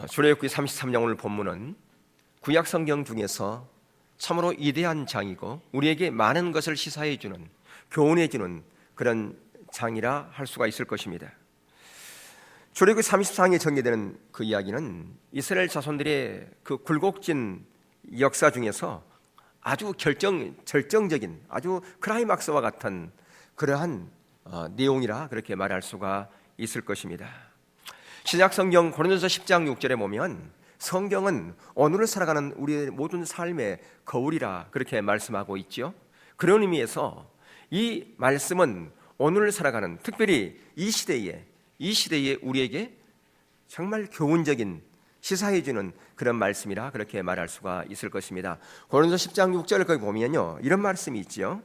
출애굽기 33장 오늘 본문은 구약 성경 중에서 참으로 위대한 장이고 우리에게 많은 것을 시사해 주는, 교훈해 주는 그런 장이라 할 수가 있을 것입니다. 출애굽기 33장에 전개되는 그 이야기는 이스라엘 자손들의 그 굴곡진 역사 중에서 아주 절정적인, 아주 클라이막스와 같은 그러한 내용이라 그렇게 말할 수가 있을 것입니다. 신약 성경 고린도서 10장 6절에 보면 성경은 오늘을 살아가는 우리의 모든 삶의 거울이라 그렇게 말씀하고 있죠. 그런 의미에서 이 말씀은 오늘을 살아가는, 특별히 이 시대에 우리에게 정말 교훈적인, 시사해주는 그런 말씀이라 그렇게 말할 수가 있을 것입니다. 고린도서 10장 6절을 거기 보면요, 이런 말씀이 있죠.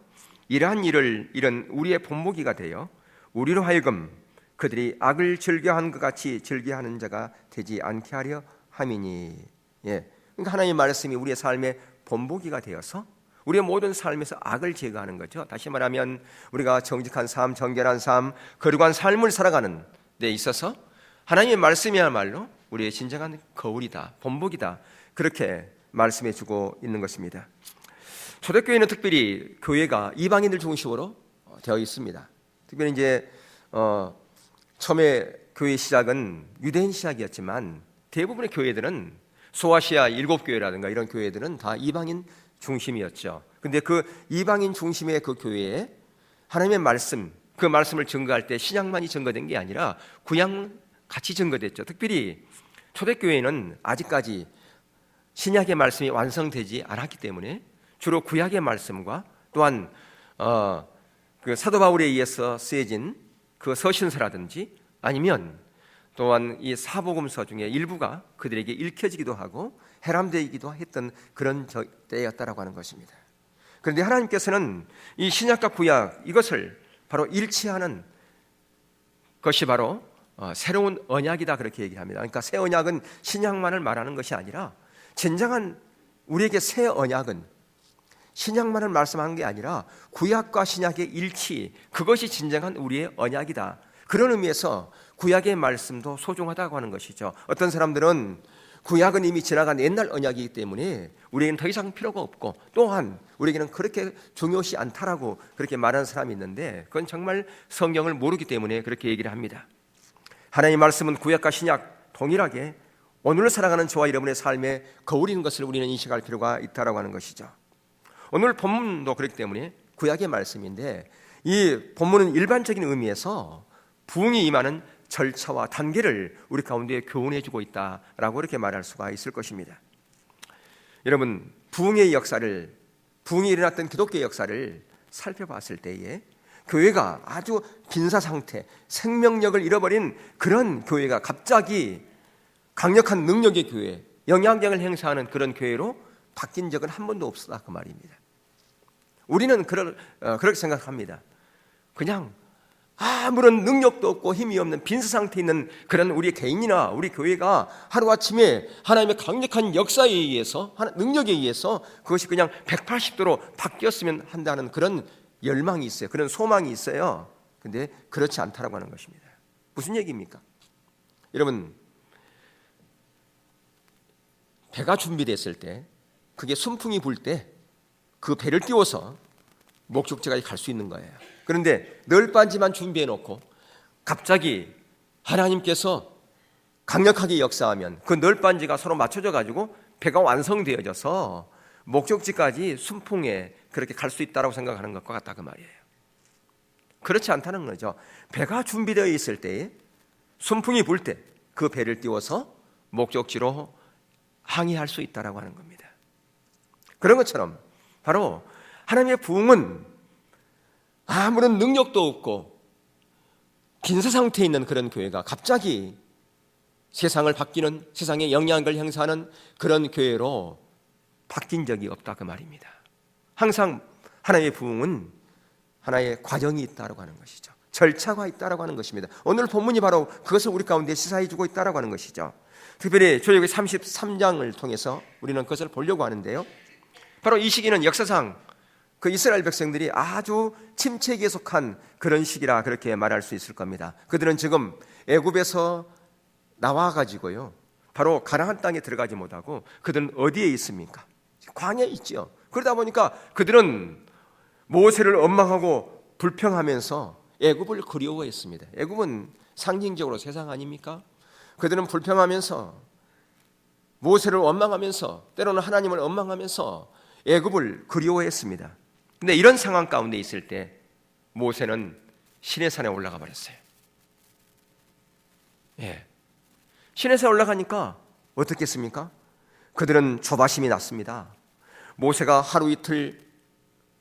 이러한 일을 이런 우리의 본보기가 되어 우리로 하여금 그들이 악을 즐겨하는 것 같이 즐겨하는 자가 되지 않게 하려 함이니. 그러니까 하나님의 말씀이 우리의 삶의 본보기가 되어서 우리의 모든 삶에서 악을 제거하는 거죠. 다시 말하면 우리가 정직한 삶, 정결한 삶, 거룩한 삶을 살아가는 데 있어서 하나님의 말씀이야말로 우리의 진정한 거울이다, 본보기다, 그렇게 말씀해 주고 있는 것입니다. 초대교회는 특별히 교회가 이방인들 중심으로 되어 있습니다. 특별히 이제 처음에 교회 시작은 유대인 시작이었지만 대부분의 교회들은 소아시아 7교회라든가 이런 교회들은 다 이방인 중심이었죠. 근데 그 이방인 중심의 그 교회에 하나님의 말씀, 그 말씀을 증거할 때 신약만이 증거된 게 아니라 구약 같이 증거됐죠. 특별히 초대교회는 아직까지 신약의 말씀이 완성되지 않았기 때문에 주로 구약의 말씀과 또한 그 사도 바울에 의해서 쓰여진 그 서신서라든지 아니면 또한 이 사복음서 중에 일부가 그들에게 읽혀지기도 하고 해람되기도 했던 그런 때였다라고 하는 것입니다. 그런데 하나님께서는 이 신약과 구약 이것을 바로 일치하는 것이 바로 새로운 언약이다 그렇게 얘기합니다. 그러니까 새 언약은 신약만을 말하는 것이 아니라 진정한 우리에게 새 언약은 신약만을 말씀하는 게 아니라 구약과 신약의 일치, 그것이 진정한 우리의 언약이다. 그런 의미에서 구약의 말씀도 소중하다고 하는 것이죠. 어떤 사람들은 구약은 이미 지나간 옛날 언약이기 때문에 우리에게는 더 이상 필요가 없고 또한 우리에게는 그렇게 중요시 않다라고 그렇게 말하는 사람이 있는데 그건 정말 성경을 모르기 때문에 그렇게 얘기를 합니다. 하나님의 말씀은 구약과 신약 동일하게 오늘을 살아가는 저와 여러분의 삶에 거울인 것을 우리는 인식할 필요가 있다라고 하는 것이죠. 오늘 본문도 그렇기 때문에 구약의 말씀인데 이 본문은 일반적인 의미에서 부흥이 임하는 절차와 단계를 우리 가운데 교훈해주고 있다라고 이렇게 말할 수가 있을 것입니다. 여러분, 부흥의 역사를, 부흥이 일어났던 기독교의 역사를 살펴봤을 때에 교회가 아주 빈사 상태, 생명력을 잃어버린 그런 교회가 갑자기 강력한 능력의 교회, 영향력을 행사하는 그런 교회로 바뀐 적은 한 번도 없었다 그 말입니다. 우리는 그렇게 생각합니다. 그냥 아무런 능력도 없고 힘이 없는 빈사 상태에 있는 그런 우리 개인이나 우리 교회가 하루아침에 하나님의 강력한 역사에 의해서, 능력에 의해서 그것이 그냥 180도로 바뀌었으면 한다는 그런 열망이 있어요. 그런 소망이 있어요. 근데 그렇지 않다라고 하는 것입니다. 무슨 얘기입니까? 여러분, 배가 준비됐을 때, 그게 순풍이 불 때 그 배를 띄워서 목적지까지 갈 수 있는 거예요. 그런데 널빤지만 준비해 놓고 갑자기 하나님께서 강력하게 역사하면 그 널빤지가 서로 맞춰져 가지고 배가 완성되어져서 목적지까지 순풍에 그렇게 갈 수 있다고 생각하는 것과 같다 그 말이에요. 그렇지 않다는 거죠. 배가 준비되어 있을 때에 순풍이 불 때 그 배를 띄워서 목적지로 항해할 수 있다라고 하는 겁니다. 그런 것처럼 바로 하나님의 부흥은 아무런 능력도 없고 빈사 상태에 있는 그런 교회가 갑자기 세상을 바뀌는, 세상에 영향력을 행사하는 그런 교회로 바뀐 적이 없다 그 말입니다. 항상 하나님의 부흥은 하나의 과정이 있다고 하는 것이죠. 절차가 있다고 하는 것입니다. 오늘 본문이 바로 그것을 우리 가운데 시사해 주고 있다고 하는 것이죠. 특별히 출애굽기 33장을 통해서 우리는 그것을 보려고 하는데요, 바로 이 시기는 역사상 그 이스라엘 백성들이 아주 침체기에 속한 그런 시기라 그렇게 말할 수 있을 겁니다. 그들은 지금 애굽에서 나와가지고요, 바로 가나안 땅에 들어가지 못하고 그들은 어디에 있습니까? 광야에 있죠. 그러다 보니까 그들은 모세를 원망하고 불평하면서 애굽을 그리워했습니다. 애굽은 상징적으로 세상 아닙니까? 그들은 불평하면서 모세를 원망하면서 때로는 하나님을 원망하면서 애굽을 그리워했습니다. 근데 이런 상황 가운데 있을 때 모세는 시내산에 올라가 버렸어요. 시내산에 올라가니까 어떻겠습니까? 그들은 조바심이 났습니다. 모세가 하루 이틀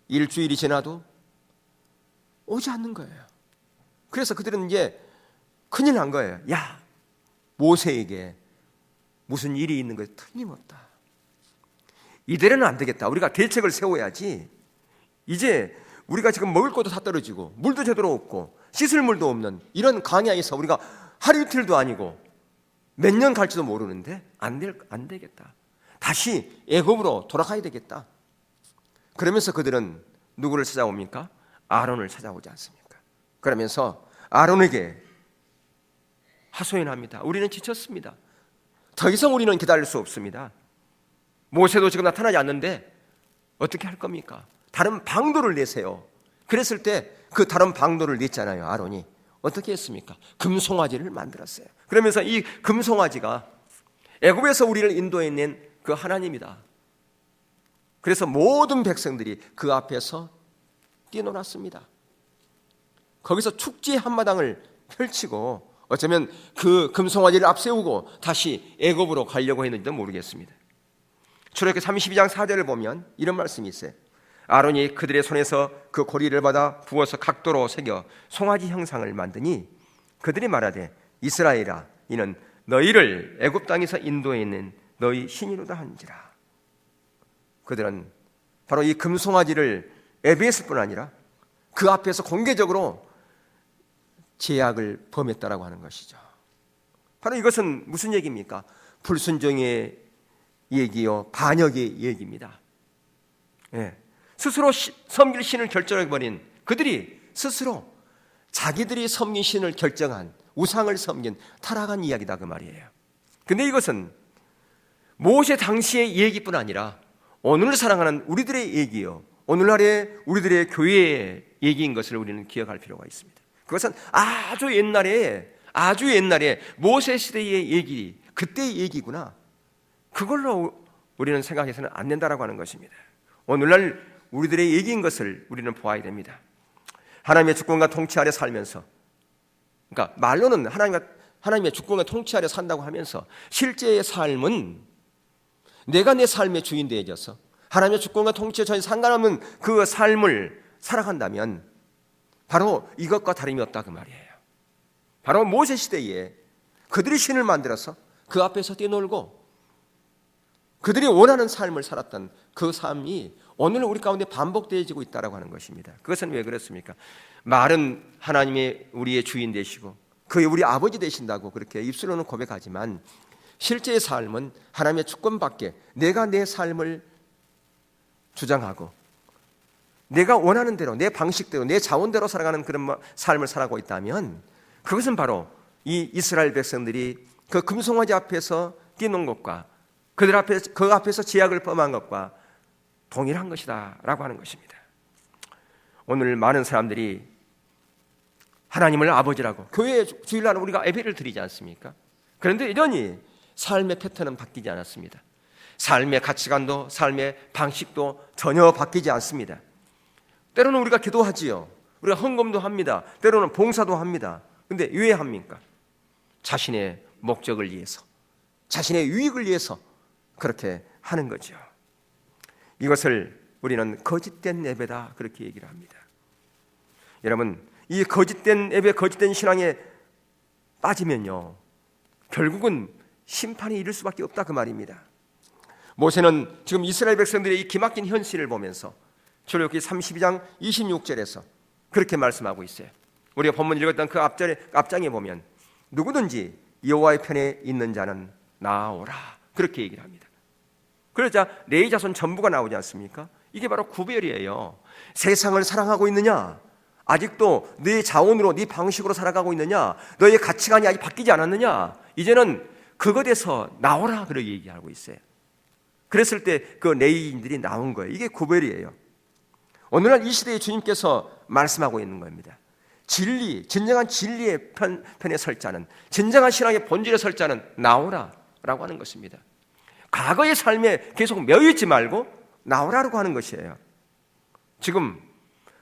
일주일이 지나도 오지 않는 거예요. 그래서 그들은 이제 큰일 난 거예요. 야, 모세에게 무슨 일이 있는 것이 틀림없다. 이대로는 안 되겠다. 우리가 대책을 세워야지. 이제 우리가 지금 먹을 것도 다 떨어지고 물도 제대로 없고 씻을 물도 없는 이런 광야에서 우리가 하루 이틀도 아니고 몇 년 갈지도 모르는데 안 되겠다. 다시 애굽으로 돌아가야 되겠다. 그러면서 그들은 누구를 찾아옵니까? 아론을 찾아오지 않습니까? 그러면서 아론에게 하소연합니다. 우리는 지쳤습니다. 더 이상 우리는 기다릴 수 없습니다. 모세도 지금 나타나지 않는데 어떻게 할 겁니까? 다른 방도를 내세요. 그랬을 때 그 다른 방도를 냈잖아요. 아론이 어떻게 했습니까? 금송아지를 만들었어요. 그러면서 이 금송아지가 애굽에서 우리를 인도해낸 그 하나님이다. 그래서 모든 백성들이 그 앞에서 뛰어놀았습니다. 거기서 축제 한마당을 펼치고 어쩌면 그 금송아지를 앞세우고 다시 애굽으로 가려고 했는지도 모르겠습니다. 출애굽기 32장 4절을 보면 이런 말씀이 있어요. 아론이 그들의 손에서 그 고리를 받아 부어서 각도로 새겨 송아지 형상을 만드니 그들이 말하되 이스라엘아 이는 너희를 애굽 땅에서 인도해낸 너희 신이로다 한지라. 그들은 바로 이 금송아지를 예배했을 뿐 아니라 그 앞에서 공개적으로 제약을 범했다라고 하는 것이죠. 바로 이것은 무슨 얘기입니까? 불순종의 얘기요, 반역의 얘기입니다. 스스로 섬길 신을 결정해버린 그들이 스스로 자기들이 섬긴 신을 결정한 우상을 섬긴 타락한 이야기다 그 말이에요. 근데 이것은 모세 당시의 얘기뿐 아니라 오늘 살아가는 우리들의 얘기요, 오늘날의 우리들의 교회의 얘기인 것을 우리는 기억할 필요가 있습니다. 그것은 아주 옛날에 모세 시대의 얘기, 그때의 얘기구나. 그걸로 우리는 생각해서는 안 된다라고 하는 것입니다. 오늘날 우리들의 얘기인 것을 우리는 보아야 됩니다. 하나님의 주권과 통치 아래 살면서, 그러니까 말로는 하나님의 주권과 통치 아래 산다고 하면서 실제의 삶은 내가 내 삶의 주인 되어져서 하나님의 주권과 통치에 전혀 상관없는 그 삶을 살아간다면 바로 이것과 다름이 없다 그 말이에요. 바로 모세 시대에 그들이 신을 만들어서 그 앞에서 뛰놀고 그들이 원하는 삶을 살았던 그 삶이 오늘 우리 가운데 반복되어지고 있다고 하는 것입니다. 그것은 왜 그렇습니까? 말은 하나님의 우리의 주인 되시고 그의 우리 아버지 되신다고 그렇게 입술로는 고백하지만 실제의 삶은 하나님의 주권 밖에 내가 내 삶을 주장하고 내가 원하는 대로 내 방식대로 내 자원대로 살아가는 그런 삶을 살아가고 있다면 그것은 바로 이 이스라엘 백성들이 그 금송아지 앞에서 뛰는 것과 그 앞에서 제약을 범한 것과 동일한 것이다 라고 하는 것입니다. 오늘 많은 사람들이 하나님을 아버지라고 교회 주일날 우리가 예배를 드리지 않습니까? 그런데 여전히 삶의 패턴은 바뀌지 않았습니다. 삶의 가치관도 삶의 방식도 전혀 바뀌지 않습니다. 때로는 우리가 기도하지요. 우리가 헌금도 합니다. 때로는 봉사도 합니다. 그런데 왜 합니까? 자신의 목적을 위해서, 자신의 유익을 위해서 그렇게 하는 거죠. 이것을 우리는 거짓된 예배다 그렇게 얘기를 합니다. 여러분, 이 거짓된 예배, 거짓된 신앙에 빠지면요 결국은 심판이 이를 수밖에 없다 그 말입니다. 모세는 지금 이스라엘 백성들의 이 기막힌 현실을 보면서 출애굽기 32장 26절에서 그렇게 말씀하고 있어요. 우리가 본문 읽었던 그 앞장에 보면 누구든지 여호와의 편에 있는 자는 나오라 그렇게 얘기를 합니다. 그러자 레위 자손 전부가 나오지 않습니까? 이게 바로 구별이에요. 세상을 사랑하고 있느냐? 아직도 네 자원으로 네 방식으로 살아가고 있느냐? 너의 가치관이 아직 바뀌지 않았느냐? 이제는 그것에서 나오라 그렇게 얘기하고 있어요. 그랬을 때 그 레위인들이 나온 거예요. 이게 구별이에요. 오늘날 이 시대에 주님께서 말씀하고 있는 겁니다. 진리, 진정한 진리의 편에 설 자는, 진정한 신앙의 본질에 설 자는 나오라라고 하는 것입니다. 과거의 삶에 계속 매여있지 말고 나오라고 하는 것이에요. 지금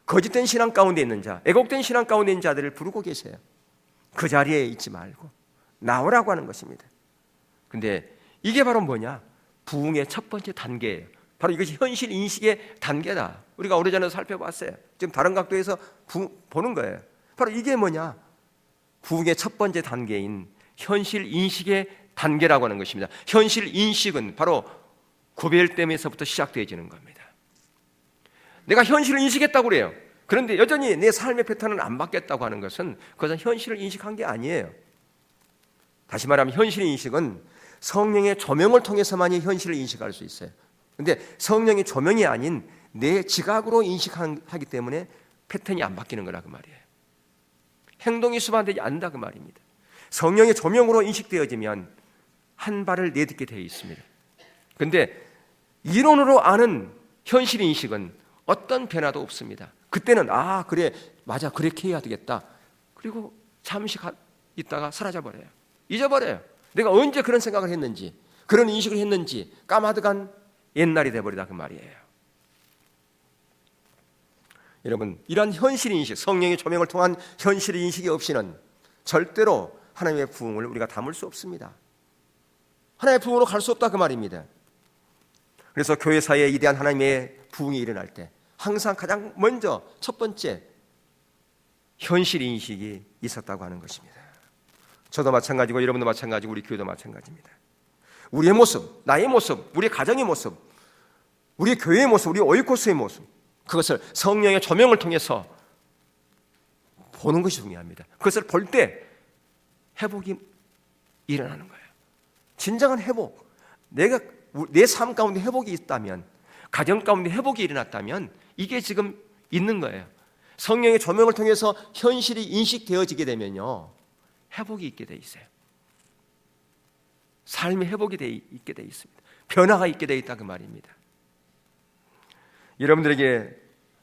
거짓된 신앙 가운데 있는 자, 애곡된 신앙 가운데 있는 자들을 부르고 계세요. 그 자리에 있지 말고 나오라고 하는 것입니다. 근데 이게 바로 뭐냐? 부흥의 첫 번째 단계예요. 바로 이것이 현실 인식의 단계다. 우리가 오래전에 살펴봤어요. 지금 다른 각도에서 보는 거예요. 바로 이게 뭐냐? 부흥의 첫 번째 단계인 현실 인식의 단계라고 하는 것입니다. 현실 인식은 바로 구별됨에서부터 시작되어지는 겁니다. 내가 현실을 인식했다고 그래요. 그런데 여전히 내 삶의 패턴은 안 바뀌었다고 하는 것은 그것은 현실을 인식한 게 아니에요. 다시 말하면 현실 인식은 성령의 조명을 통해서만이 현실을 인식할 수 있어요. 그런데 성령의 조명이 아닌 내 지각으로 인식하기 때문에 패턴이 안 바뀌는 거라 그 말이에요. 행동이 수반되지 않는다 그 말입니다. 성령의 조명으로 인식되어지면 한 발을 내딛게 되어 있습니다. 그런데 이론으로 아는 현실 인식은 어떤 변화도 없습니다. 그때는 그래 맞아 그렇게 해야 되겠다. 그리고 잠시 있다가 사라져버려요. 잊어버려요. 내가 언제 그런 생각을 했는지, 그런 인식을 했는지 까마득한 옛날이 돼버리다 그 말이에요. 여러분, 이런 현실 인식, 성령의 조명을 통한 현실 인식이 없이는 절대로 하나님의 부흥을 우리가 담을 수 없습니다. 하나님의 부흥으로 갈 수 없다 그 말입니다. 그래서 교회 사이에 이대한 하나님의 부흥이 일어날 때 항상 가장 먼저 첫 번째 현실 인식이 있었다고 하는 것입니다. 저도 마찬가지고 여러분도 마찬가지고 우리 교회도 마찬가지입니다. 우리의 모습, 나의 모습, 우리 가정의 모습, 우리 교회의 모습, 우리 오이코스의 모습, 그것을 성령의 조명을 통해서 보는 것이 중요합니다. 그것을 볼 때 회복이 일어나는 거예요. 진정한 회복, 내가 내 삶 가운데 회복이 있다면, 가정 가운데 회복이 일어났다면 이게 지금 있는 거예요. 성령의 조명을 통해서 현실이 인식되어지게 되면요, 회복이 있게 돼 있어요. 삶의 회복이 있게 돼 있습니다. 변화가 있게 돼 있다 그 말입니다. 여러분들에게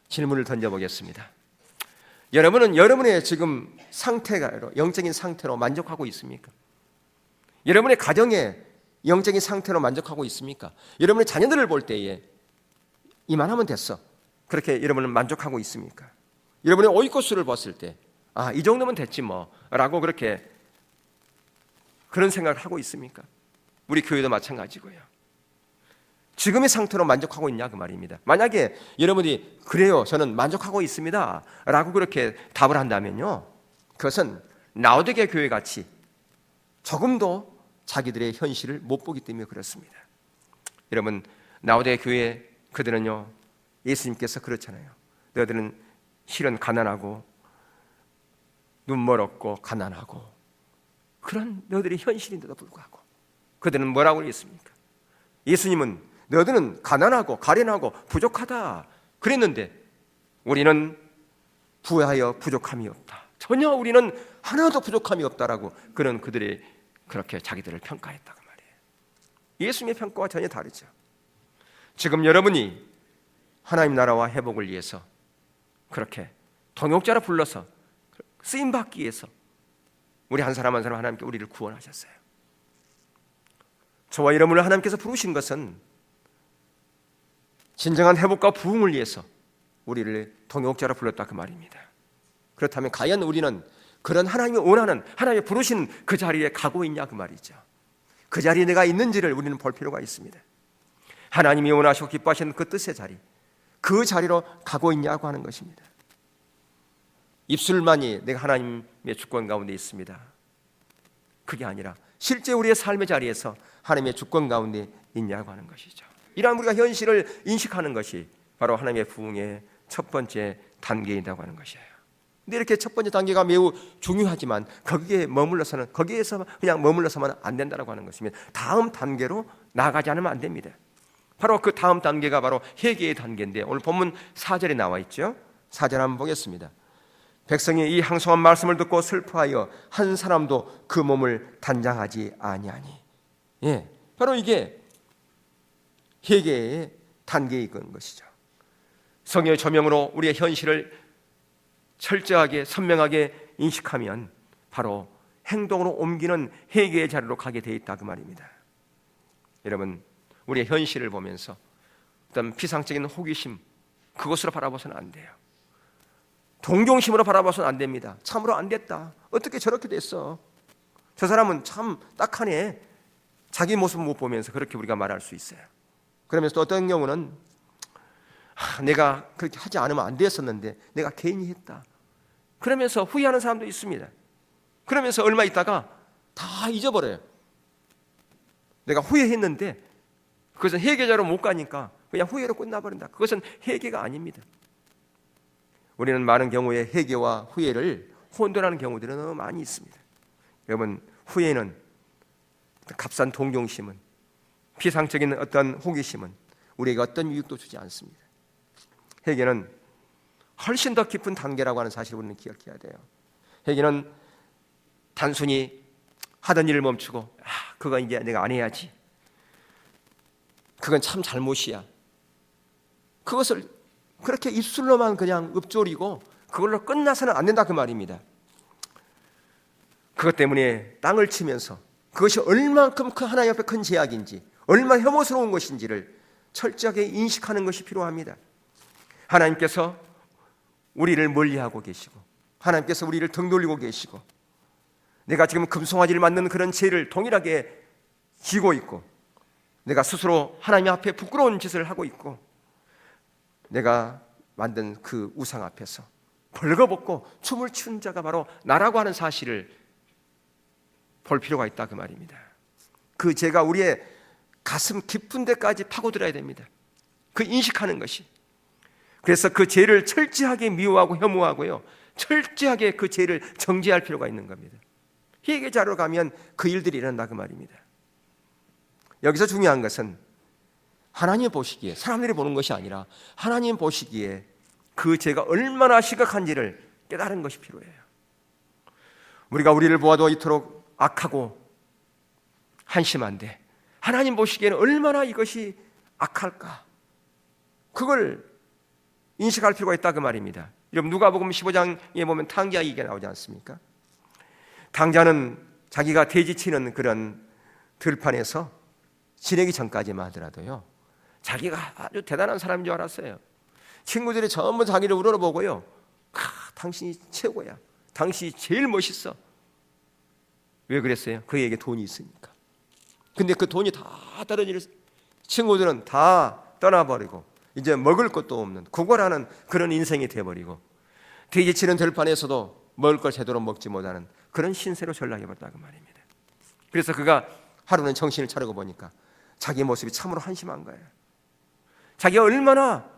질문을 던져보겠습니다. 여러분은 여러분의 지금 상태가 영적인 상태로 만족하고 있습니까? 여러분의 가정의 영적인 상태로 만족하고 있습니까? 여러분의 자녀들을 볼 때에 이만하면 됐어, 그렇게 여러분은 만족하고 있습니까? 여러분의 오이코스를 봤을 때 이 정도면 됐지 뭐 라고 그렇게 그런 생각을 하고 있습니까? 우리 교회도 마찬가지고요. 지금의 상태로 만족하고 있냐 그 말입니다. 만약에 여러분이 그래요 저는 만족하고 있습니다 라고 그렇게 답을 한다면요, 그것은 라오디게 교회 같이 조금도 자기들의 현실을 못 보기 때문에 그렇습니다. 여러분, 라오디게 교회 그들은요, 예수님께서 그렇잖아요. 너희들은 실은 가난하고 눈멀었고 가난하고 그런 너희들의 현실인데도 불구하고 그들은 뭐라고 했습니까? 예수님은 너희들은 가난하고 가련하고 부족하다 그랬는데 우리는 부하여 부족함이 없다. 전혀 우리는 하나도 부족함이 없다라고 그들이 그렇게 자기들을 평가했다 그 말이에요. 예수님의 평가와 전혀 다르죠. 지금 여러분이 하나님 나라와 회복을 위해서 그렇게 동역자로 불러서 쓰임받기 위해서 우리 한 사람 한 사람 하나님께 우리를 구원하셨어요. 저와 여러분을 하나님께서 부르신 것은 진정한 회복과 부흥을 위해서 우리를 동역자로 불렀다 그 말입니다. 그렇다면 과연 우리는 그런 하나님이 원하는, 하나님이 부르신 그 자리에 가고 있냐 그 말이죠. 그 자리에 내가 있는지를 우리는 볼 필요가 있습니다. 하나님이 원하시고 기뻐하시는 그 뜻의 자리, 그 자리로 가고 있냐고 하는 것입니다. 입술만이 내가 하나님의 주권 가운데 있습니다, 그게 아니라 실제 우리의 삶의 자리에서 하나님의 주권 가운데 있냐고 하는 것이죠. 이러한 우리가 현실을 인식하는 것이 바로 하나님의 부흥의 첫 번째 단계이라고 하는 것이에요. 근데 이렇게 첫 번째 단계가 매우 중요하지만 거기에서 그냥 머물러서만 안 된다고 하는 것입니다. 다음 단계로 나아가지 않으면 안 됩니다. 바로 그 다음 단계가 바로 회개의 단계인데 오늘 본문 4절에 나와 있죠. 4절 한번 보겠습니다. 백성이 이 항송한 말씀을 듣고 슬퍼하여 한 사람도 그 몸을 단장하지 아니하니 바로 이게 회개의 단계이건 것이죠. 성령의 조명으로 우리의 현실을 철저하게 선명하게 인식하면 바로 행동으로 옮기는 회개의 자리로 가게 돼 있다 그 말입니다. 여러분, 우리의 현실을 보면서 어떤 피상적인 호기심, 그것으로 바라봐서는 안 돼요. 동정심으로 바라봐서는 안 됩니다. 참으로 안 됐다. 어떻게 저렇게 됐어? 저 사람은 참 딱하네. 자기 모습 못 보면서 그렇게 우리가 말할 수 있어요. 그러면서 또 어떤 경우는 내가 그렇게 하지 않으면 안 됐었는데 내가 괜히 했다. 그러면서 후회하는 사람도 있습니다. 그러면서 얼마 있다가 다 잊어버려요. 내가 후회했는데 그것은 회개자로 못 가니까 그냥 후회로 끝나버린다. 그것은 회개가 아닙니다. 우리는 많은 경우에 회개와 후회를 혼돈하는 경우들이 너무 많이 있습니다. 여러분, 후회는 값싼 동정심은, 피상적인 어떤 호기심은 우리에게 어떤 유익도 주지 않습니다. 회개는 훨씬 더 깊은 단계라고 하는 사실을 우리는 기억해야 돼요. 회개는 단순히 하던 일을 멈추고 그건 이제 내가 안 해야지, 그건 참 잘못이야, 그것을 그렇게 입술로만 그냥 읊조리고 그걸로 끝나서는 안 된다 그 말입니다. 그것 때문에 땅을 치면서 그것이 얼만큼 하나님 앞에 큰 제약인지, 얼마나 혐오스러운 것인지를 철저하게 인식하는 것이 필요합니다. 하나님께서 우리를 멀리하고 계시고, 하나님께서 우리를 등 돌리고 계시고, 내가 지금 금송아지를 맞는 그런 죄를 동일하게 지고 있고, 내가 스스로 하나님 앞에 부끄러운 짓을 하고 있고, 내가 만든 그 우상 앞에서 벌거벗고 춤을 추는 자가 바로 나라고 하는 사실을 볼 필요가 있다 그 말입니다. 그 죄가 우리의 가슴 깊은 데까지 파고들어야 됩니다. 그 인식하는 것이. 그래서 그 죄를 철저하게 미워하고 혐오하고요, 철저하게 그 죄를 정죄할 필요가 있는 겁니다. 회개자로 가면 그 일들이 일어난다 그 말입니다. 여기서 중요한 것은 하나님 보시기에, 사람들이 보는 것이 아니라 하나님 보시기에 그 죄가 얼마나 심각한지를 깨달은 것이 필요해요. 우리가 우리를 보아도 이토록 악하고 한심한데 하나님 보시기에는 얼마나 이것이 악할까, 그걸 인식할 필요가 있다 그 말입니다. 여러분, 누가복음 15장에 보면 탕자 얘기가 나오지 않습니까? 탕자는 자기가 돼지치는 그런 들판에서 지내기 전까지만 하더라도요, 자기가 아주 대단한 사람인 줄 알았어요. 친구들이 전부 자기를 우러러보고요, 당신이 최고야, 당신이 제일 멋있어. 왜 그랬어요? 그에게 돈이 있으니까. 근데 그 돈이 다 떨어질, 친구들은 다 떠나버리고 이제 먹을 것도 없는 구걸하는 그런 인생이 되어버리고, 돼지치는 들판에서도 먹을 걸 제대로 먹지 못하는 그런 신세로 전락해버렸다고 말입니다. 그래서 그가 하루는 정신을 차리고 보니까 자기 모습이 참으로 한심한 거예요. 자기가 얼마나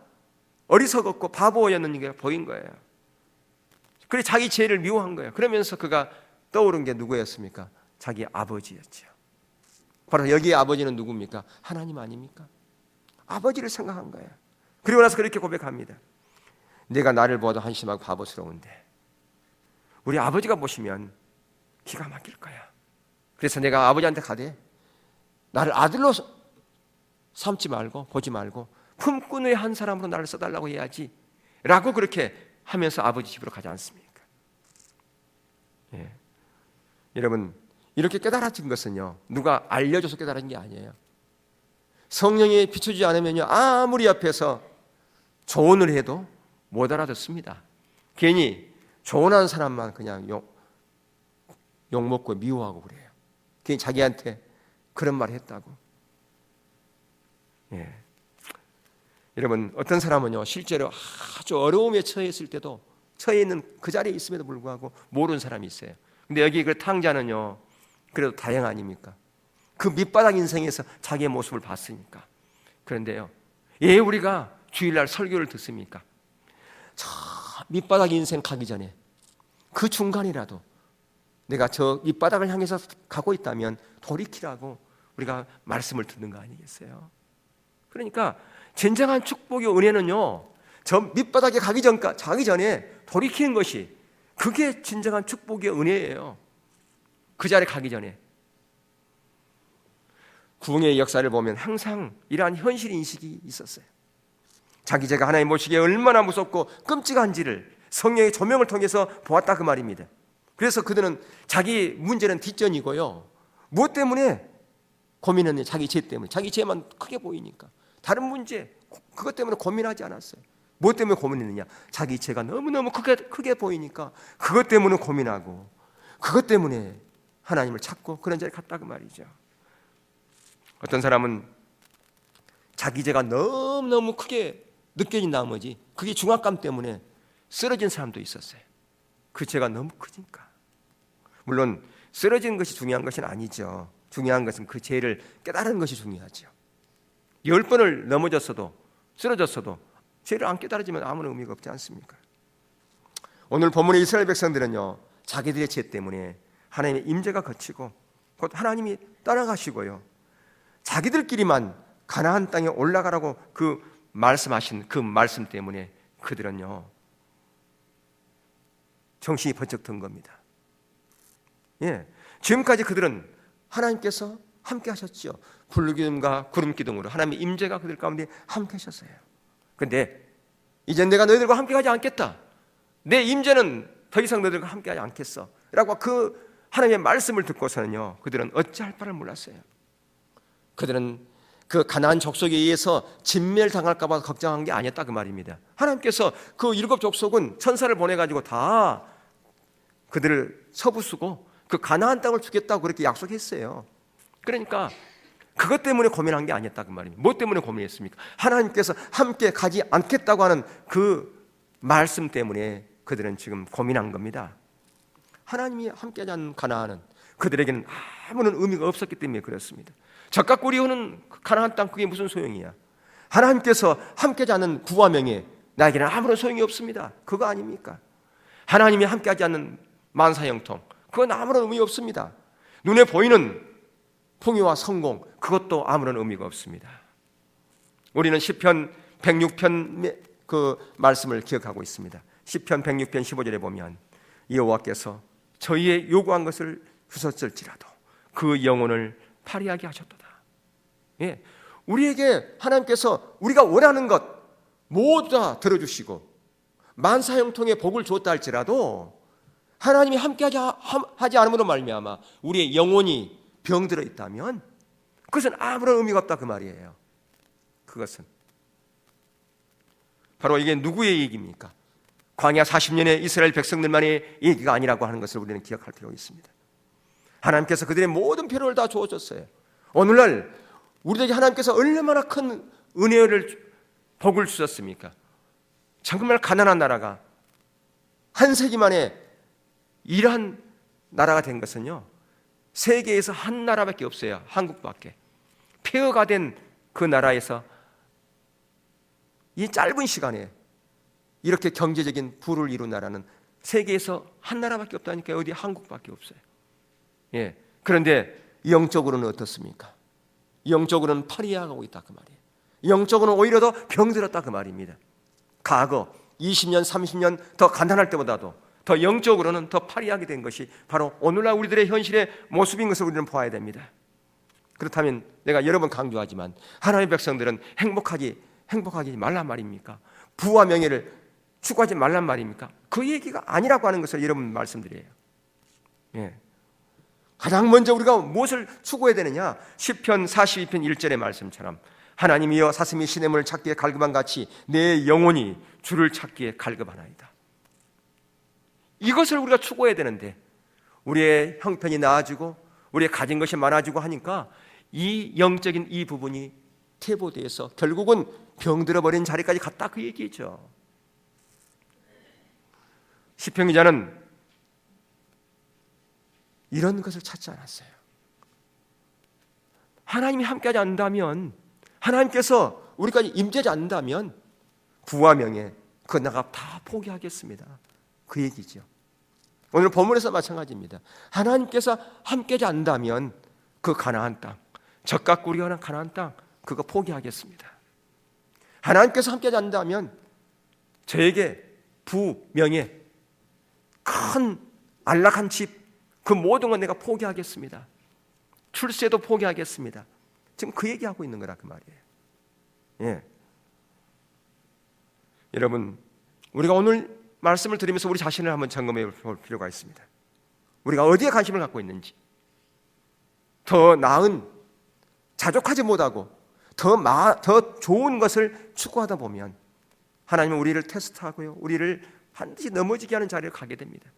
어리석었고 바보였는 게 보인 거예요. 그래서 자기 죄를 미워한 거예요. 그러면서 그가 떠오른 게 누구였습니까? 자기 아버지였죠. 바로 여기에 아버지는 누굽니까? 하나님 아닙니까? 아버지를 생각한 거예요. 그리고 나서 그렇게 고백합니다. 내가 나를 보아도 한심하고 바보스러운데 우리 아버지가 보시면 기가 막힐 거야. 그래서 내가 아버지한테 가되 나를 아들로 삼지 말고 보지 말고 품꾼의 한 사람으로 나를 써달라고 해야지 라고 그렇게 하면서 아버지 집으로 가지 않습니까? 예. 여러분, 이렇게 깨달아진 것은요, 누가 알려줘서 깨달은 게 아니에요. 성령이 비춰주지 않으면요, 아무리 앞에서 조언을 해도 못 알아듣습니다. 괜히 조언하는 사람만 그냥 욕먹고 미워하고 그래요. 괜히 자기한테 그런 말을 했다고. 예. 여러분, 어떤 사람은요, 실제로 아주 어려움에 처해 있을 때도, 처해 있는 그 자리에 있음에도 불구하고 모르는 사람이 있어요. 근데 여기 그 탕자는요, 그래도 다행 아닙니까? 그 밑바닥 인생에서 자기의 모습을 봤으니까. 그런데요, 왜 우리가 주일날 설교를 듣습니까? 저 밑바닥 인생 가기 전에 그 중간이라도 내가 저 밑바닥을 향해서 가고 있다면 돌이키라고 우리가 말씀을 듣는 거 아니겠어요? 그러니까 진정한 축복의 은혜는요, 저 밑바닥에 가기 전에 돌이키는 것이, 그게 진정한 축복의 은혜예요. 그 자리에 가기 전에. 구원의 역사를 보면 항상 이러한 현실 인식이 있었어요. 자기 죄가 하나님 보시기에 얼마나 무섭고 끔찍한지를 성령의 조명을 통해서 보았다 그 말입니다. 그래서 그들은 자기 문제는 뒷전이고요, 무엇 때문에 고민했느냐? 자기 죄 때문에. 자기 죄만 크게 보이니까 다른 문제 그것 때문에 고민하지 않았어요. 무엇 때문에 고민했느냐? 자기 죄가 너무너무 크게 보이니까 그것 때문에 고민하고 그것 때문에 하나님을 찾고 그런 자리에 갔다 그 말이죠. 어떤 사람은 자기 죄가 너무너무 크게 느껴진 나머지 그게 중압감 때문에 쓰러진 사람도 있었어요. 그 죄가 너무 크니까. 물론 쓰러지는 것이 중요한 것은 아니죠. 중요한 것은 그 죄를 깨달은 것이 중요하죠. 10번을 넘어졌어도 쓰러졌어도 죄를 안 깨달아지면 아무런 의미가 없지 않습니까? 오늘 본문의 이스라엘 백성들은요, 자기들의 죄 때문에 하나님의 임재가 거치고 곧 하나님이 떠나가시고요, 자기들끼리만 가나안 땅에 올라가라고 그 말씀하신 그 말씀 때문에 그들은요 정신이 번쩍 든 겁니다. 지금까지 그들은 하나님께서 함께 하셨죠. 불기둥과 구름기둥으로 하나님의 임재가 그들 가운데 함께 하셨어요. 그런데 이제 내가 너희들과 함께 하지 않겠다, 내 임재는 더 이상 너희들과 함께 하지 않겠어 라고 그 하나님의 말씀을 듣고서는요, 그들은 어찌할 바를 몰랐어요. 그들은 그 가나안 족속에 의해서 진멸당할까 봐 걱정한 게 아니었다 그 말입니다. 하나님께서 그 7 족속은 천사를 보내가지고 다 그들을 쳐부수고 그 가나안 땅을 주겠다고 그렇게 약속했어요. 그러니까 그것 때문에 고민한 게 아니었다 그 말입니다. 뭐 때문에 고민했습니까? 하나님께서 함께 가지 않겠다고 하는 그 말씀 때문에 그들은 지금 고민한 겁니다. 하나님이 함께하지 않는 가나안은 그들에게는 아무런 의미가 없었기 때문에 그렇습니다. 적각 꾸리오는 가나안 땅 그게 무슨 소용이야? 하나님께서 함께하지 않는 부와 명예 나에게는 아무런 소용이 없습니다. 그거 아닙니까? 하나님이 함께하지 않는 만사형통 그건 아무런 의미 없습니다. 눈에 보이는 풍요와 성공 그것도 아무런 의미가 없습니다. 우리는 시편 106편 그 말씀을 기억하고 있습니다. 시편 106편 15절에 보면 여호와께서 저희의 요구한 것을 주셨을지라도 그 영혼을 파리하게 하셨도다. 우리에게 하나님께서 우리가 원하는 것 모두 다 들어주시고 만사형통의 복을 주었다 할지라도 하나님이 함께하지 않음으로 말미암아 우리의 영혼이 병들어 있다면 그것은 아무런 의미가 없다 그 말이에요. 그것은 바로 이게 누구의 얘기입니까? 광야 40년의 이스라엘 백성들만의 얘기가 아니라고 하는 것을 우리는 기억할 필요가 있습니다. 하나님께서 그들의 모든 필요를 다 주어줬어요. 오늘날 우리에게 하나님께서 얼마나 큰 은혜를 복을 주셨습니까? 정말 가난한 나라가 한 세기 만에 이러한 나라가 된 것은요, 세계에서 한 나라밖에 없어요. 한국밖에. 폐허가 된 그 나라에서 이 짧은 시간에 이렇게 경제적인 부를 이룬 나라는 세계에서 한 나라밖에 없다니까. 어디 한국밖에 없어요. 그런데 영적으로는 어떻습니까? 영적으로는 파리해가고 있다 그 말이에요. 영적으로는 오히려 더 병들었다 그 말입니다. 과거 20년 30년 더 가난할 때보다도 더 영적으로는 더 파리하게 된 것이 바로 오늘날 우리들의 현실의 모습인 것을 우리는 보아야 됩니다. 그렇다면 내가 여러 번 강조하지만 하나님의 백성들은 행복하지 말란 말입니까? 부와 명예를 추구하지 말란 말입니까? 그 얘기가 아니라고 하는 것을 여러분 말씀드려요. 가장 먼저 우리가 무엇을 추구해야 되느냐? 시편 42편 1절의 말씀처럼 하나님이여 사슴이 시냇물을 찾기에 갈급한 같이 내 영혼이 주를 찾기에 갈급하나이다. 이것을 우리가 추구해야 되는데 우리의 형편이 나아지고 우리의 가진 것이 많아지고 하니까 이 영적인 이 부분이 퇴보돼서 결국은 병들어버린 자리까지 갔다 그 얘기죠. 시편 기자는 이런 것을 찾지 않았어요. 하나님이 함께하지 않는다면, 하나님께서 우리까지 임재하지 않는다면 부와 명예 그 나가 다 포기하겠습니다. 그 얘기죠. 오늘 본문에서 마찬가지입니다. 하나님께서 함께하지 않는다면 그 가나안 땅, 적각 꾸리오나 가나안 땅 그거 포기하겠습니다. 하나님께서 함께하지 않는다면 저에게 부, 명예, 큰 안락한 집 그 모든 건 내가 포기하겠습니다. 출세도 포기하겠습니다. 지금 그 얘기하고 있는 거라 그 말이에요. 예. 여러분, 우리가 오늘 말씀을 들으면서 우리 자신을 한번 점검해 볼 필요가 있습니다. 우리가 어디에 관심을 갖고 있는지, 더 나은, 자족하지 못하고 더 좋은 것을 추구하다 보면 하나님은 우리를 테스트하고요, 우리를 반드시 넘어지게 하는 자리를 가게 됩니다.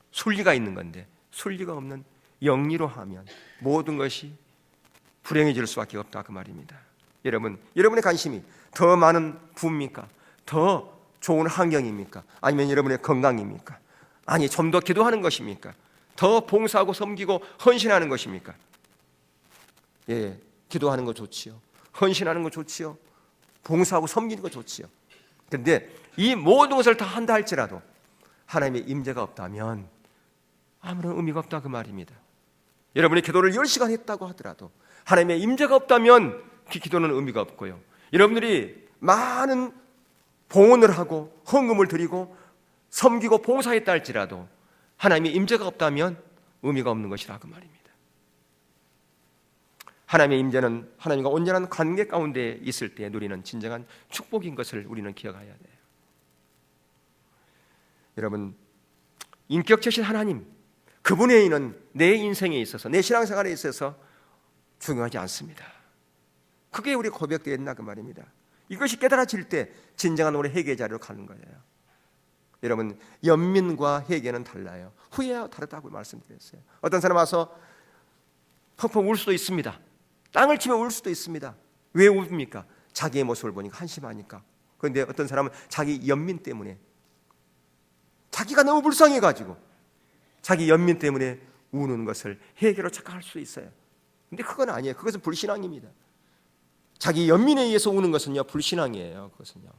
순리가 있는 건데 순리가 없는 영리로 하면 모든 것이 불행해질 수밖에 없다 그 말입니다. 여러분, 여러분의 관심이 더 많은 부입니까? 더 좋은 환경입니까? 아니면 여러분의 건강입니까? 아니, 좀 더 기도하는 것입니까? 더 봉사하고 섬기고 헌신하는 것입니까? 예, 기도하는 거 좋지요. 헌신하는 거 좋지요. 봉사하고 섬기는 거 좋지요. 그런데 이 모든 것을 다 한다 할지라도 하나님의 임재가 없다면 아무런 의미가 없다 그 말입니다. 여러분이 기도를 10시간 했다고 하더라도 하나님의 임재가 없다면 그 기도는 의미가 없고요, 여러분들이 많은 봉헌을 하고 헌금을 드리고 섬기고 봉사했다 할지라도 하나님의 임재가 없다면 의미가 없는 것이라 그 말입니다. 하나님의 임재는 하나님과 온전한 관계 가운데 있을 때 누리는 진정한 축복인 것을 우리는 기억해야 돼요. 여러분, 인격체신 하나님, 그분의 의는 내 인생에 있어서, 내 신앙생활에 있어서 중요하지 않습니다. 그게 우리 고백되어 있나 그 말입니다. 이것이 깨달아질 때 진정한 우리 회개의 자리로 가는 거예요. 여러분, 연민과 회개는 달라요. 후회와 다르다고 말씀드렸어요. 어떤 사람 와서 펑펑 울 수도 있습니다. 땅을 치며 울 수도 있습니다. 왜 웁니까? 자기의 모습을 보니까 한심하니까. 그런데 어떤 사람은 자기 연민 때문에, 자기가 너무 불쌍해가지고 자기 연민 때문에 우는 것을 회개로 착각할 수 있어요. 근데 그건 아니에요. 그것은 불신앙입니다. 자기 연민에 의해서 우는 것은요, 불신앙이에요. 그것은요.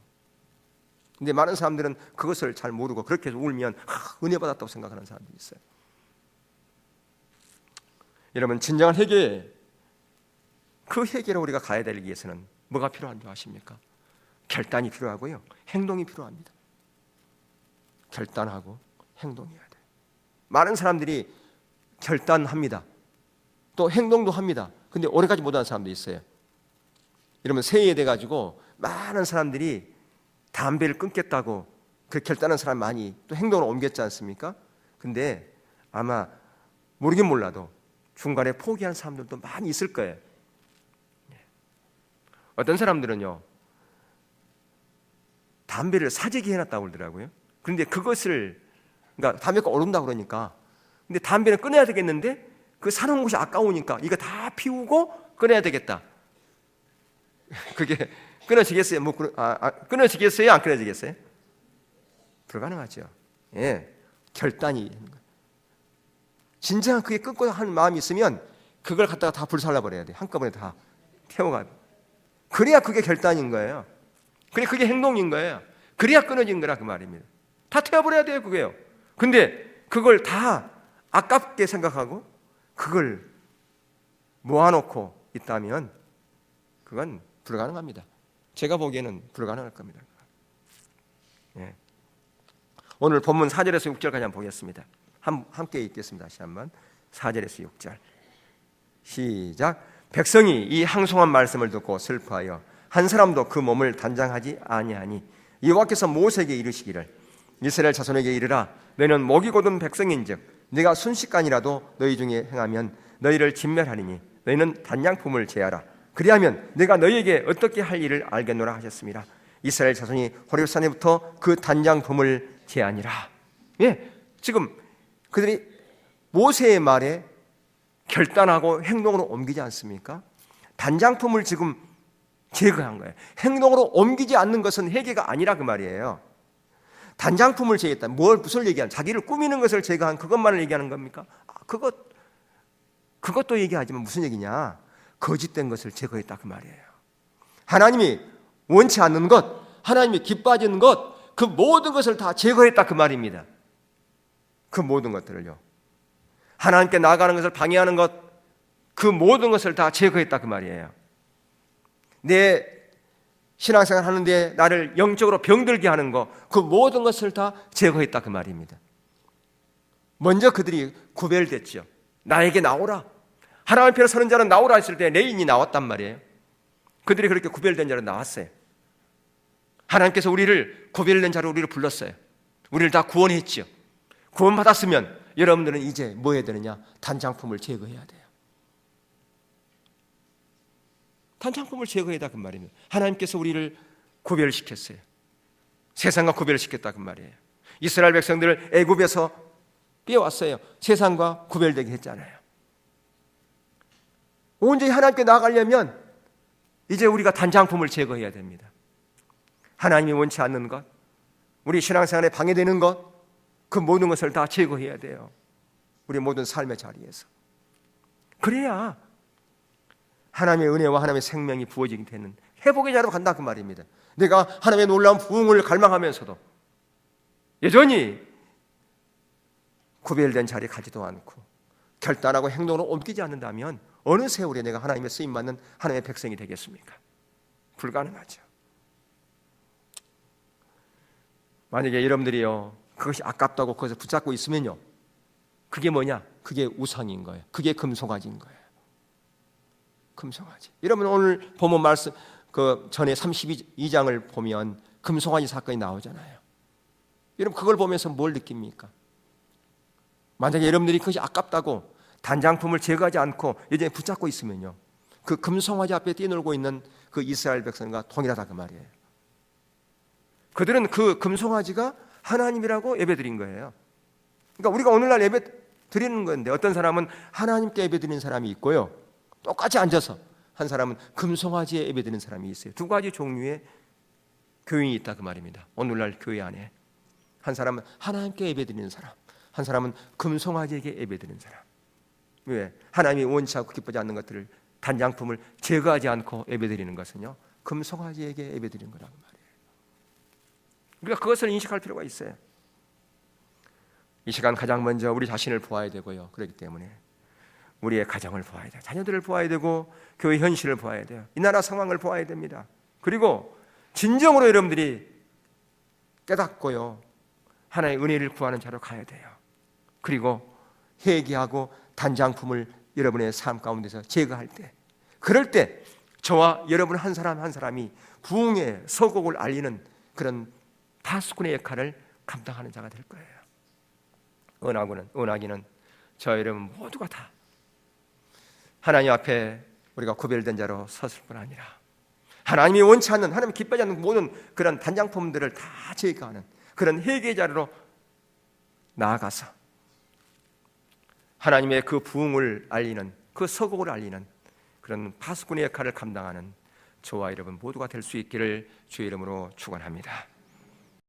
근데 많은 사람들은 그것을 잘 모르고 그렇게 울면 은혜 받았다고 생각하는 사람들이 있어요. 여러분, 진정한 회개, 그 회개로 우리가 가야 되기 위해서는 뭐가 필요한 줄 아십니까? 결단이 필요하고요, 행동이 필요합니다. 결단하고 행동해야 돼요. 많은 사람들이 결단합니다. 또 행동도 합니다. 근데 오래가지 못하는 사람도 있어요. 여러분, 새해에 돼가지고 많은 사람들이 담배를 끊겠다고 그 결단한 사람 많이 또 행동을 옮겼지 않습니까? 근데 아마 모르긴 몰라도 중간에 포기한 사람들도 많이 있을 거예요. 어떤 사람들은요, 담배를 사재기 해놨다고 그러더라고요. 그런데 그것을, 그러니까 담배가 오른다고 그러니까, 근데 담배는 끊어야 되겠는데 그 사놓은 곳이 아까우니까 이거 다 피우고 끊어야 되겠다. 그게 끊어지겠어요? 끊어지겠어요? 안 끊어지겠어요? 불가능하죠. 예, 결단이. 진정한 그게 끊고 하는 마음이 있으면 그걸 갖다가 다 불살라버려야 돼. 한꺼번에 다 태워가. 그래야 그게 결단인 거예요. 그게 행동인 거예요. 그래야 끊어진 거라 그 말입니다. 다 태워버려야 돼요, 그게요. 근데 그걸 다 아깝게 생각하고 그걸 모아놓고 있다면 그건 불가능합니다. 제가 보기에는 불가능할 겁니다. 예. 오늘 본문 4절에서 6절까지 한번 보겠습니다. 함께 읽겠습니다. 다시 한번 4절에서 6절 시작. 백성이 이 항송한 말씀을 듣고 슬퍼하여 한 사람도 그 몸을 단장하지 아니하니 여호와께서 모세에게 이르시기를 이스라엘 자손에게 이르라 너희는 목이 곧은 백성인즉 네가 순식간이라도 너희 중에 행하면 너희를 진멸하리니 너희는 단양품을 제하라. 그리하면 내가 너희에게 어떻게 할 일을 알겠노라 하셨습니다. 이스라엘 자손이 호렙산에부터 그 단장품을 제하니라. 예, 지금 그들이 모세의 말에 결단하고 행동으로 옮기지 않습니까? 단장품을 지금 제거한 거예요. 행동으로 옮기지 않는 것은 회개가 아니라 그 말이에요. 단장품을 제거했다. 무엇을 얘기하는? 자기를 꾸미는 것을 제거한 그것만을 얘기하는 겁니까? 그것도 얘기하지만 무슨 얘기냐? 거짓된 것을 제거했다 그 말이에요. 하나님이 원치 않는 것, 하나님이 기뻐하지는 것, 그 모든 것을 다 제거했다 그 말입니다. 그 모든 것들을요. 하나님께 나아가는 것을 방해하는 것, 그 모든 것을 다 제거했다 그 말이에요. 내 신앙생활 하는데 나를 영적으로 병들게 하는 것, 그 모든 것을 다 제거했다 그 말입니다. 먼저 그들이 구별됐죠. 나에게 나오라. 하나님 앞에 서는 자는 나오라 했을 때 레인이 나왔단 말이에요. 그들이 그렇게 구별된 자로 나왔어요. 하나님께서 우리를 구별된 자로 우리를 불렀어요. 우리를 다 구원했죠. 구원받았으면 여러분들은 이제 뭐 해야 되느냐? 단장품을 제거해야 돼요. 단장품을 제거해야 그 말입니다. 하나님께서 우리를 구별시켰어요. 세상과 구별시켰다 그 말이에요. 이스라엘 백성들을 애굽에서 빼왔어요. 세상과 구별되게 했잖아요. 온전히 하나님께 나아가려면 이제 우리가 단장품을 제거해야 됩니다. 하나님이 원치 않는 것, 우리 신앙생활에 방해되는 것, 그 모든 것을 다 제거해야 돼요. 우리 모든 삶의 자리에서. 그래야 하나님의 은혜와 하나님의 생명이 부어지게 되는 회복의 자로 간다 그 말입니다. 내가 하나님의 놀라운 부흥을 갈망하면서도 여전히 구별된 자리에 가지도 않고 결단하고 행동으로 옮기지 않는다면 어느 세월에 내가 하나님의 쓰임받는 하나님의 백성이 되겠습니까? 불가능하죠. 만약에 여러분들이요 그것이 아깝다고 그것을 붙잡고 있으면요, 그게 뭐냐? 그게 우상인 거예요. 그게 금송아지인 거예요. 금송아지. 여러분 오늘 본문 말씀 그 전에 32장을 보면 금송아지 사건이 나오잖아요. 여러분 그걸 보면서 뭘 느낍니까? 만약에 여러분들이 그것이 아깝다고 단장품을 제거하지 않고 여전히 붙잡고 있으면요, 그 금송아지 앞에 뛰놀고 있는 그 이스라엘 백성과 동일하다 그 말이에요. 그들은 그 금송아지가 하나님이라고 예배드린 거예요. 그러니까 우리가 오늘날 예배 드리는 건데 어떤 사람은 하나님께 예배 드리는 사람이 있고요, 똑같이 앉아서 한 사람은 금송아지에 예배 드리는 사람이 있어요. 두 가지 종류의 교인이 있다 그 말입니다. 오늘날 교회 안에 한 사람은 하나님께 예배 드리는 사람, 한 사람은 금송아지에게 예배 드리는 사람. 왜? 하나님이 원치 않고 기쁘지 않는 것들을 단장품을 제거하지 않고 예배 드리는 것은요, 금송아지에게 예배 드리는 거라고 말이에요. 우리가 그것을 인식할 필요가 있어요. 이 시간 가장 먼저 우리 자신을 보아야 되고요. 그렇기 때문에 우리의 가정을 보아야 돼요. 자녀들을 보아야 되고 교회 현실을 보아야 돼요. 이 나라 상황을 보아야 됩니다. 그리고 진정으로 여러분들이 깨닫고요, 하나님의 은혜를 구하는 자로 가야 돼요. 그리고 회개하고 단장품을 여러분의 삶 가운데서 제거할 때, 그럴 때 저와 여러분 한 사람 한 사람이 부흥의 서곡을 알리는 그런 파수꾼의 역할을 감당하는 자가 될 거예요. 은하기는 저 여러분 모두가 다 하나님 앞에 우리가 구별된 자로 섰을 뿐 아니라 하나님이 원치 않는, 하나님 기뻐하지 않는 모든 그런 단장품들을 다 제거하는 그런 회개의 자리로 나아가서 하나님의 그 부흥을 알리는, 그 서곡을 알리는 그런 파수꾼의 역할을 감당하는 저와 여러분 모두가 될 수 있기를 주의 이름으로 축원합니다.